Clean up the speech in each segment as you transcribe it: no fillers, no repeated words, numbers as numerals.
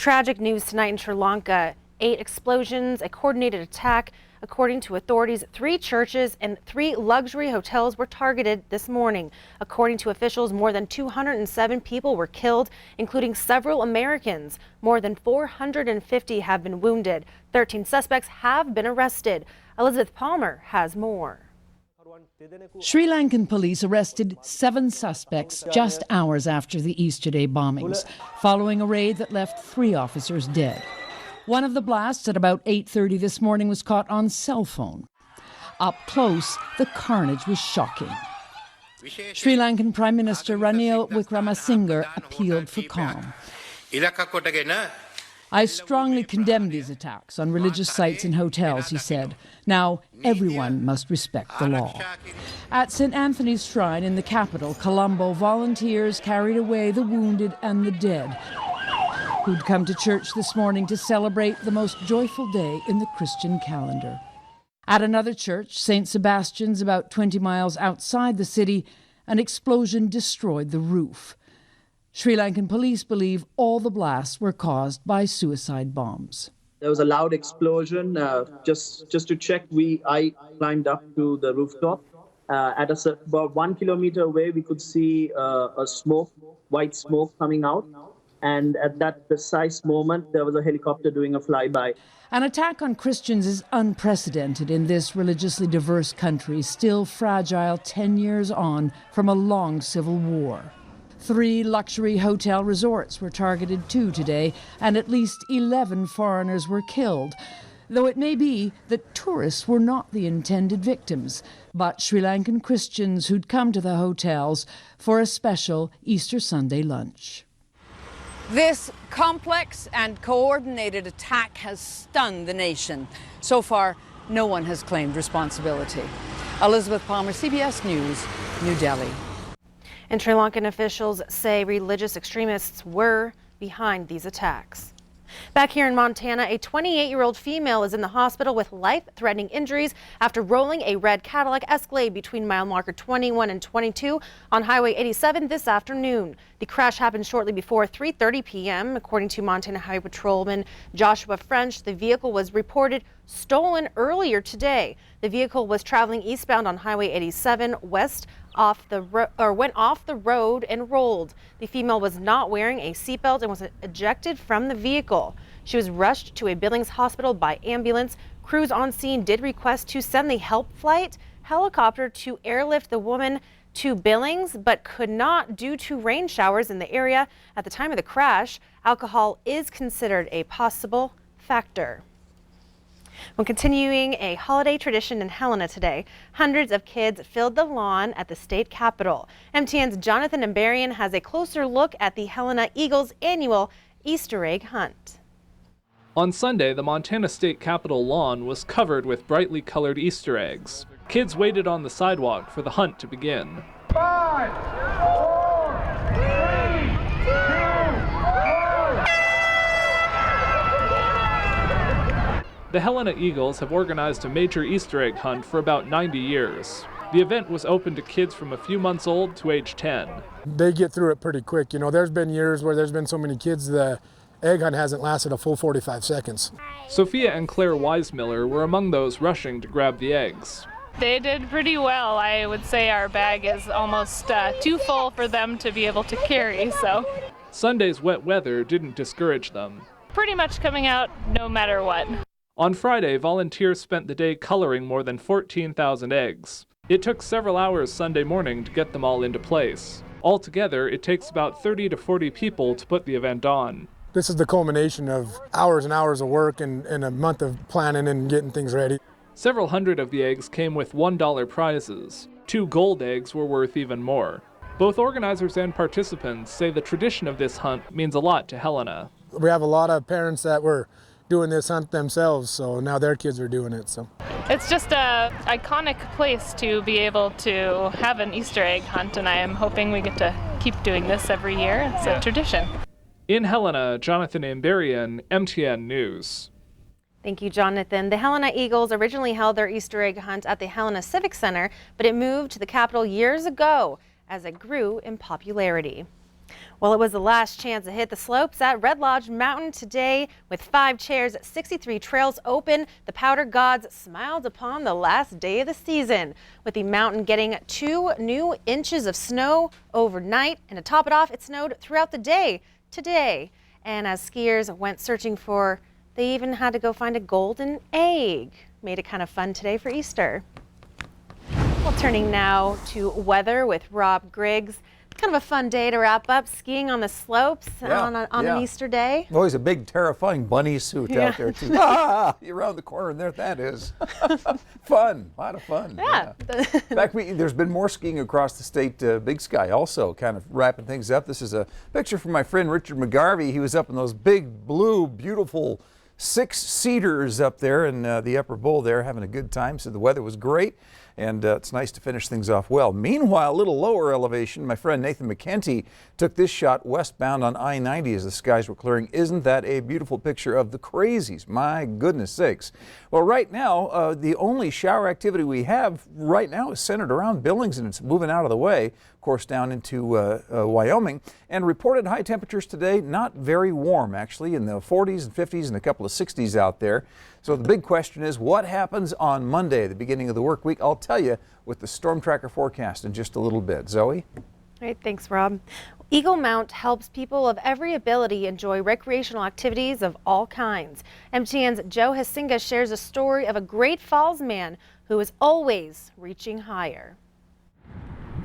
Tragic news tonight in Sri Lanka. 8 explosions, a coordinated attack. According to authorities, 3 churches and 3 luxury hotels were targeted this morning. According to officials, more than 207 people were killed, including several Americans. More than 450 have been wounded. 13 suspects have been arrested. Elizabeth Palmer has more. Sri Lankan police arrested 7 suspects just hours after the Easter Day bombings, following a raid that left 3 officers dead. One of the blasts at about 8:30 this morning was caught on cell phone. Up close, the carnage was shocking. Sri Lankan Prime Minister Ranil Wickremesinghe appealed for calm. I strongly condemn these attacks on religious sites and hotels, he said. Now, everyone must respect the law. At St. Anthony's Shrine in the capital, Colombo, volunteers carried away the wounded and the dead, who'd come to church this morning to celebrate the most joyful day in the Christian calendar. At another church, St. Sebastian's, about 20 miles outside the city, an explosion destroyed the roof. Sri Lankan police believe all the blasts were caused by suicide bombs. There was a loud explosion. Just to check, I climbed up to the rooftop. About 1 kilometer away, we could see white smoke coming out. And at that precise moment, there was a helicopter doing a flyby. An attack on Christians is unprecedented in this religiously diverse country, still fragile 10 years on from a long civil war. 3 luxury hotel resorts were targeted too today, and at least 11 foreigners were killed. Though it may be that tourists were not the intended victims, but Sri Lankan Christians who'd come to the hotels for a special Easter Sunday lunch. This complex and coordinated attack has stunned the nation. So far, no one has claimed responsibility. Elizabeth Palmer, CBS News, New Delhi. And Sri Lankan officials say religious extremists were behind these attacks. Back here in Montana, a 28-year-old female is in the hospital with life-threatening injuries after rolling a red Cadillac Escalade between mile marker 21 and 22 on Highway 87 this afternoon. The crash happened shortly before 3:30 p.m. According to Montana Highway Patrolman Joshua French, the vehicle was reported stolen earlier today. The vehicle was traveling eastbound on Highway 87 went off the road and rolled. The female was not wearing a seatbelt and was ejected from the vehicle. She was rushed to a Billings hospital by ambulance. Crews on scene did request to send the help flight helicopter to airlift the woman to Billings, but could not due to rain showers in the area at the time of the crash. Alcohol is considered a possible factor. When continuing a holiday tradition in Helena today, hundreds of kids filled the lawn at the state capitol. MTN's Jonathan Ambarian has a closer look at the Helena Eagles' annual Easter egg hunt. On Sunday, the Montana State Capitol lawn was covered with brightly colored Easter eggs. Kids waited on the sidewalk for the hunt to begin. 5, 4, 3, 2, 1. The Helena Eagles have organized a major Easter egg hunt for about 90 years. The event was open to kids from a few months old to age 10. They get through it pretty quick. You know, there's been years where there's been so many kids the egg hunt hasn't lasted a full 45 seconds. Sophia and Claire Weismiller were among those rushing to grab the eggs. They did pretty well. I would say our bag is almost too full for them to be able to carry, so. Sunday's wet weather didn't discourage them. Pretty much coming out no matter what. On Friday, volunteers spent the day coloring more than 14,000 eggs. It took several hours Sunday morning to get them all into place. Altogether, it takes about 30 to 40 people to put the event on. This is the culmination of hours and hours of work and a month of planning and getting things ready. Several hundred of the eggs came with $1 prizes. 2 gold eggs were worth even more. Both organizers and participants say the tradition of this hunt means a lot to Helena. We have a lot of parents that were doing this hunt themselves, so now their kids are doing it. So it's just a iconic place to be able to have an Easter egg hunt, and I am hoping we get to keep doing this every year. It's a tradition. In Helena, Jonathan Ambarian, MTN News. Thank you, Jonathan. The Helena Eagles originally held their Easter egg hunt at the Helena Civic Center, but it moved to the Capitol years ago as it grew in popularity. Well, it was the last chance to hit the slopes at Red Lodge Mountain today. With 5 chairs, 63 trails open, the powder gods smiled upon the last day of the season, with the mountain getting 2 new inches of snow overnight. And to top it off, it snowed throughout the day today. And as skiers went searching for, they even had to go find a golden egg. Made it kind of fun today for Easter. Well, turning now to weather with Rob Griggs. Kind of a fun day to wrap up skiing on the slopes on an Easter day. Always a big, terrifying bunny suit out there, too. You're around the corner, and there that is. Fun, a lot of fun. Yeah. In fact, there's been more skiing across the state, Big Sky also, kind of wrapping things up. This is a picture from my friend Richard McGarvey. He was up in those big, blue, beautiful 6-seaters up there in the upper bowl there, having a good time. So the weather was great. And it's nice to finish things off well. Meanwhile, a little lower elevation, my friend Nathan McKenty took this shot westbound on I-90 as the skies were clearing. Isn't that a beautiful picture of the crazies? My goodness sakes. Well, right now, the only shower activity we have right now is centered around Billings, and it's moving out of the way, of course, down into Wyoming. And reported high temperatures today, not very warm, actually, in the 40s and 50s and a couple of 60s out there. So the big question is, what happens on Monday, the beginning of the work week? I'll tell you with the Storm Tracker forecast in just a little bit. Zoe? All right, thanks, Rob. Eagle Mount helps people of every ability enjoy recreational activities of all kinds. MTN's Joe HUISINGA shares a story of a Great Falls man who is always reaching higher.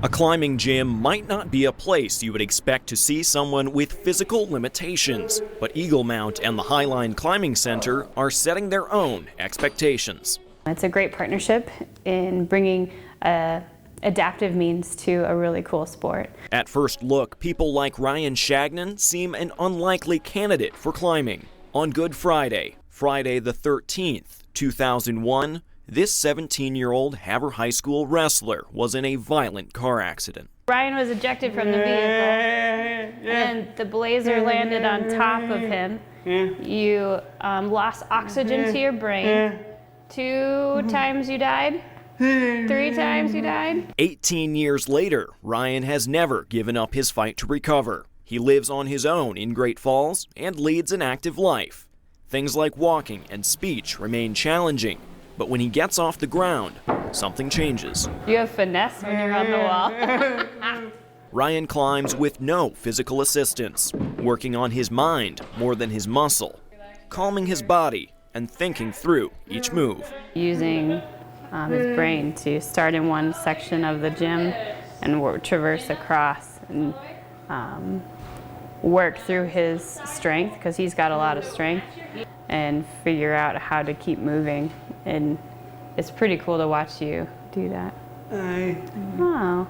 A climbing gym might not be a place you would expect to see someone with physical limitations, but Eagle Mount and the Highline Climbing Center are setting their own expectations. It's a great partnership in bringing adaptive means to a really cool sport. At first look, people like Ryan Shagnon seem an unlikely candidate for climbing. On Good Friday, Friday the 13th, 2001, this 17-year-old Havre High School wrestler was in a violent car accident. Ryan was ejected from the vehicle, and the blazer landed on top of him. You lost oxygen to your brain. 2 times you died. 3 times you died. 18 years later, Ryan has never given up his fight to recover. He lives on his own in Great Falls and leads an active life. Things like walking and speech remain challenging, but when he gets off the ground, something changes. You have finesse when you're on the wall. Ryan climbs with no physical assistance, working on his mind more than his muscle, calming his body and thinking through each move. Using his brain to start in one section of the gym and traverse across and work through his strength, because he's got a lot of strength, and figure out how to keep moving. And it's pretty cool to watch you do that. Oh.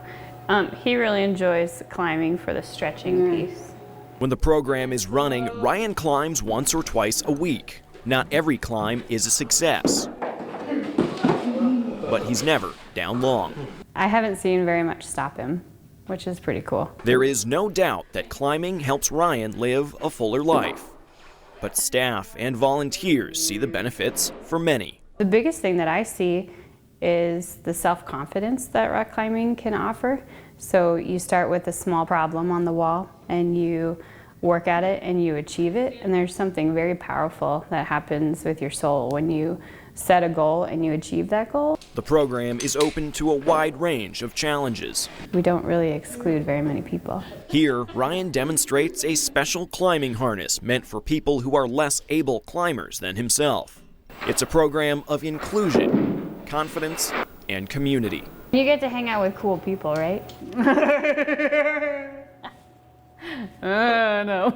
He really enjoys climbing for the stretching piece. When the program is running, Ryan climbs once or twice a week. Not every climb is a success, but he's never down long. I haven't seen very much stop him, which is pretty cool. There is no doubt that climbing helps Ryan live a fuller life, but staff and volunteers see the benefits for many. The biggest thing that I see is the self-confidence that rock climbing can offer. So you start with a small problem on the wall and you work at it and you achieve it, and there's something very powerful that happens with your soul when you set a goal and you achieve that goal. The program is open to a wide range of challenges. We don't really exclude very many people. Here, Ryan demonstrates a special climbing harness meant for people who are less able climbers than himself. It's a program of inclusion, confidence, and community. You get to hang out with cool people, right? No.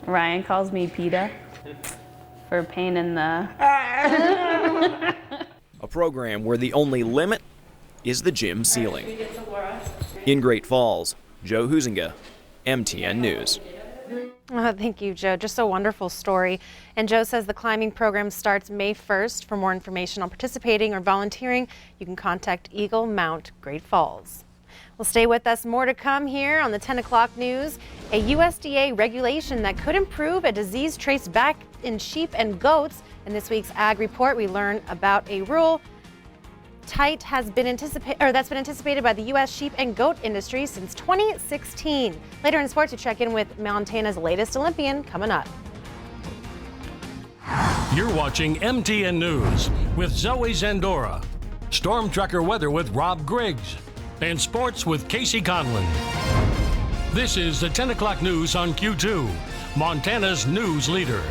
Ryan calls me PETA for pain in the... A program where the only limit is the gym ceiling. In Great Falls, Joe HUISINGA, MTN News. Oh, thank you, Joe. Just a wonderful story. And Joe says the climbing program starts May 1st. For more information on participating or volunteering, you can contact Eagle Mount Great Falls. Well, stay with us. More to come here on the 10 o'clock news. A USDA regulation that could improve a disease traced back in sheep and goats. In this week's Ag Report, we learn about a rule tight has been that's been anticipated by the U.S. sheep and goat industry since 2016. Later in sports, we check in with Montana's latest Olympian coming up. You're watching MTN News with Zoe Zandora, Storm Tracker weather with Rob Griggs, and sports with Casey Conlon. This is the 10 o'clock news on Q2, Montana's news leader.